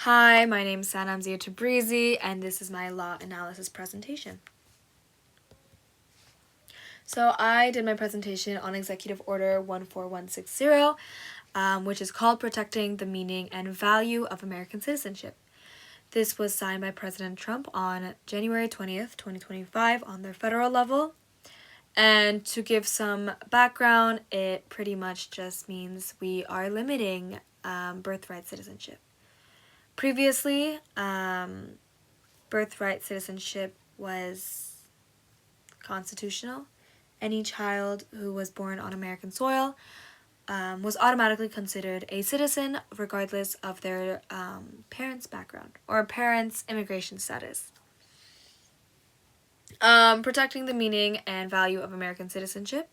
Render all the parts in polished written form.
Hi, my name is Sanam Zia Tabrizi, and this is my law analysis presentation. So I did my presentation on Executive Order 14160, which is called Protecting the Meaning and Value of American Citizenship. This was signed by President Trump on January 20th, 2025 on the federal level. And to give some background, it pretty much just means we are limiting birthright citizenship. Previously, birthright citizenship was constitutional. Any child who was born on American soil was automatically considered a citizen regardless of their parents' background or parents' immigration status. Protecting the meaning and value of American citizenship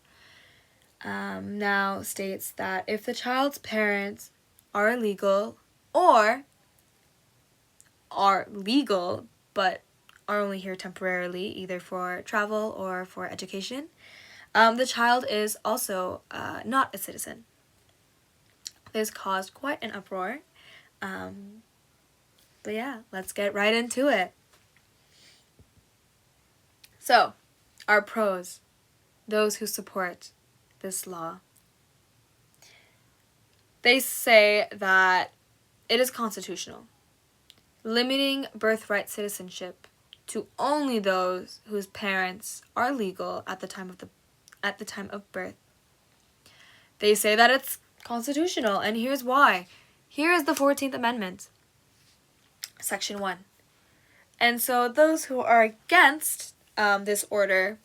now states that if the child's parents are illegal or are legal but are only here temporarily, either for travel or for education, the child is also not a citizen. This caused quite an uproar. But yeah, let's get right into it. So, our pros, those who support this law. They say that it is constitutional, limiting birthright citizenship to only those whose parents are legal at the time of birth. They say that it's constitutional, and here's why. Here is the 14th Amendment, Section 1. And so those who are against this order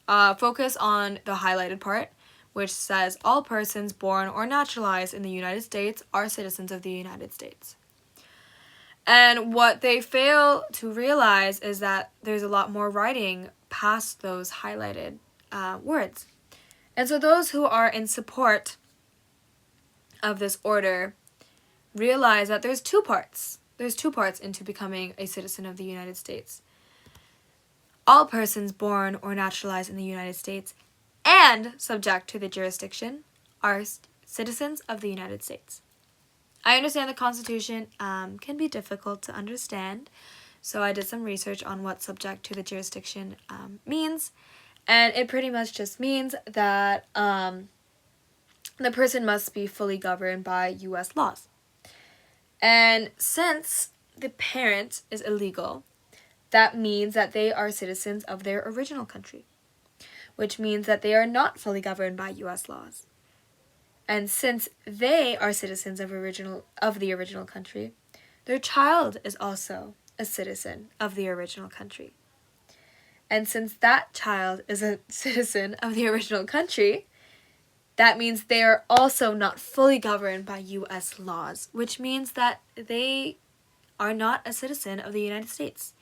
focus on the highlighted part, which says all persons born or naturalized in the United States are citizens of the United States. And what they fail to realize is that there's a lot more writing past those highlighted words. And so those who are in support of this order realize that there's two parts. There's two parts into becoming a citizen of the United States. All persons born or naturalized in the United States and subject to the jurisdiction are citizens of the United States. I understand the Constitution can be difficult to understand, so I did some research on what subject to the jurisdiction means, and it pretty much just means that the person must be fully governed by U.S. laws. And since the parent is illegal, that means that they are citizens of their original country, which means that they are not fully governed by U.S. laws. And since they are citizens of the original country, their child is also a citizen of the original country. And since that child is a citizen of the original country, that means they are also not fully governed by U.S. laws, which means that they are not a citizen of the United States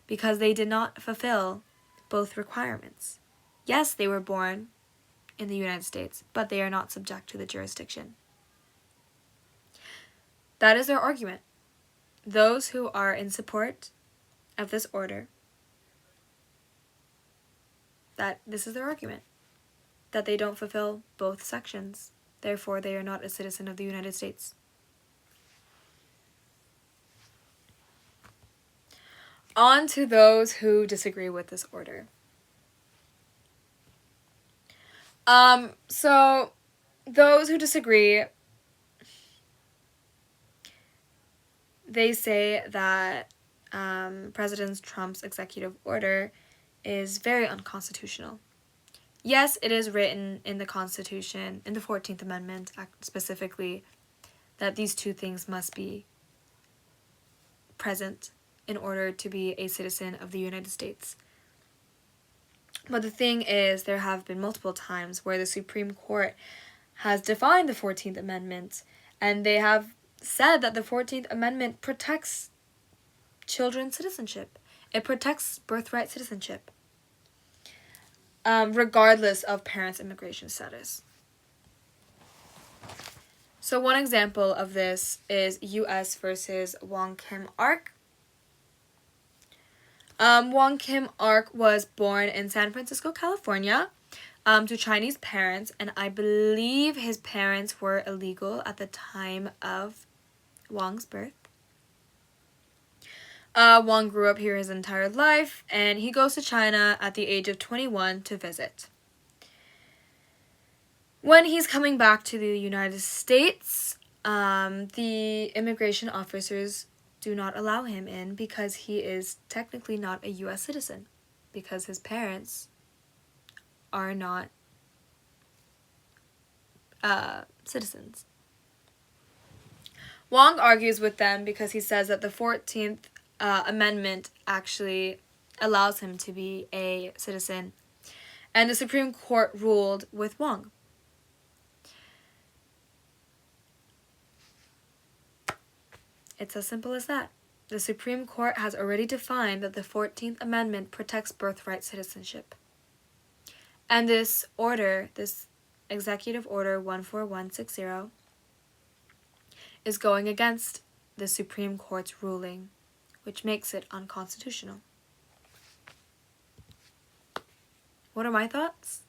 because they did not fulfill both requirements. Yes, they were born in the United States, but they are not subject to the jurisdiction. That is their argument. Those who are in support of this order, that this is their argument, that they don't fulfill both sections, therefore they are not a citizen of the United States. On to those who disagree with this order. So those who disagree, they say that President Trump's executive order is very unconstitutional. Yes, it is written in the Constitution, in the 14th Amendment specifically, that these two things must be present in order to be a citizen of the United States. But the thing is, there have been multiple times where the Supreme Court has defined the 14th Amendment, and they have said that the 14th Amendment protects children's citizenship. It protects birthright citizenship, regardless of parents' immigration status. So one example of this is U.S. versus Wong Kim Ark. Wong Kim Ark was born in San Francisco, California, to Chinese parents, and I believe his parents were illegal at the time of Wong's birth. Wang grew up here his entire life, and he goes to China at the age of 21 to visit. When he's coming back to the United States, the immigration officers do not allow him in because he is technically not a U.S. citizen, because his parents are not citizens. Wang argues with them because he says that the 14th Amendment actually allows him to be a citizen, and the Supreme Court ruled with Wang. It's as simple as that. The Supreme Court has already defined that the 14th Amendment protects birthright citizenship. And this order, this Executive Order 14160, is going against the Supreme Court's ruling, which makes it unconstitutional. What are my thoughts?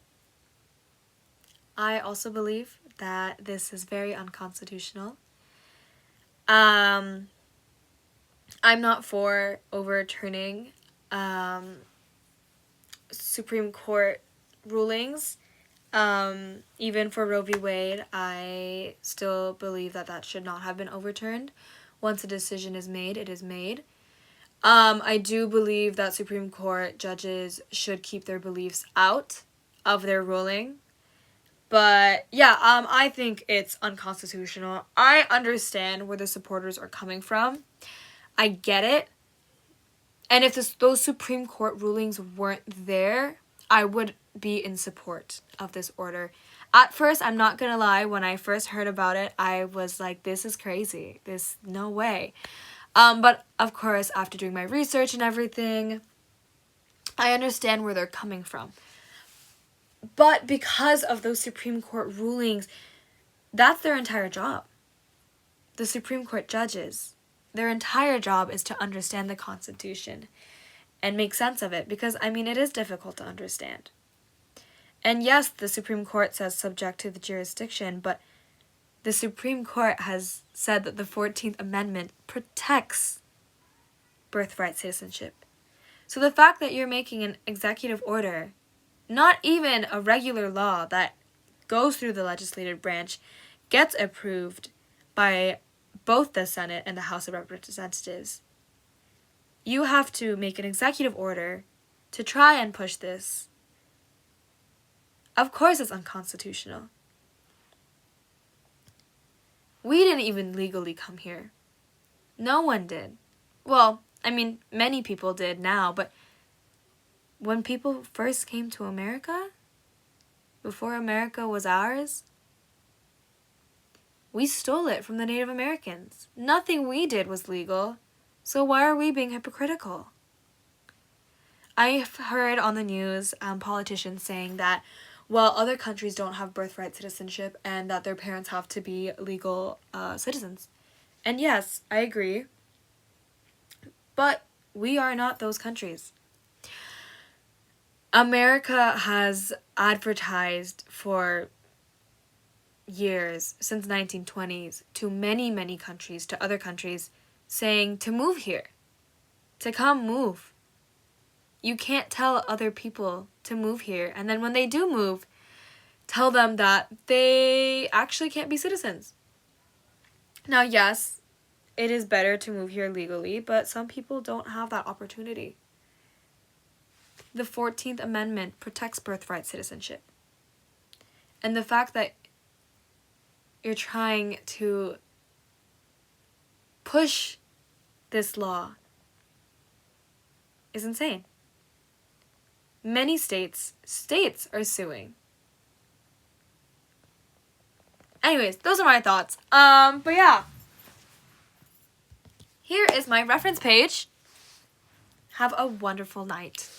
I also believe that this is very unconstitutional. I'm not for overturning Supreme Court rulings. Even for Roe v. Wade, I still believe that that should not have been overturned. Once a decision is made, it is made. I do believe that Supreme Court judges should keep their beliefs out of their ruling. But yeah, I think it's unconstitutional. I understand where the supporters are coming from. I get it. And if those Supreme Court rulings weren't there, I would be in support of this order. At first, I'm not gonna lie, when I first heard about it, I was like, this is crazy. No way. But of course, after doing my research and everything, I understand where they're coming from. But because of those Supreme Court rulings, that's their entire job. The Supreme Court judges, their entire job is to understand the Constitution and make sense of it, because, I mean, it is difficult to understand. And yes, the Supreme Court says subject to the jurisdiction, but the Supreme Court has said that the 14th Amendment protects birthright citizenship. So the fact that you're making an executive order, not even a regular law that goes through the legislative branch, gets approved by both the Senate and the House of Representatives. You have to make an executive order to try and push this. Of course it's unconstitutional. We didn't even legally come here. No one did. Well, I mean, many people did now, but when people first came to America, before America was ours, we stole it from the Native Americans. Nothing we did was legal, so why are we being hypocritical? I've heard on the news politicians saying that, well, other countries don't have birthright citizenship and that their parents have to be legal citizens. And yes, I agree. But we are not those countries. America has advertised for years, since the 1920s, to many, many countries, to other countries, saying to move here, to come move. You can't tell other people to move here, and then when they do move, tell them that they actually can't be citizens. Now, yes, it is better to move here legally, but some people don't have that opportunity. The 14th Amendment protects birthright citizenship. And the fact that you're trying to push this law is insane. Many states are suing. Anyways, those are my thoughts. But yeah. Here is my reference page. Have a wonderful night.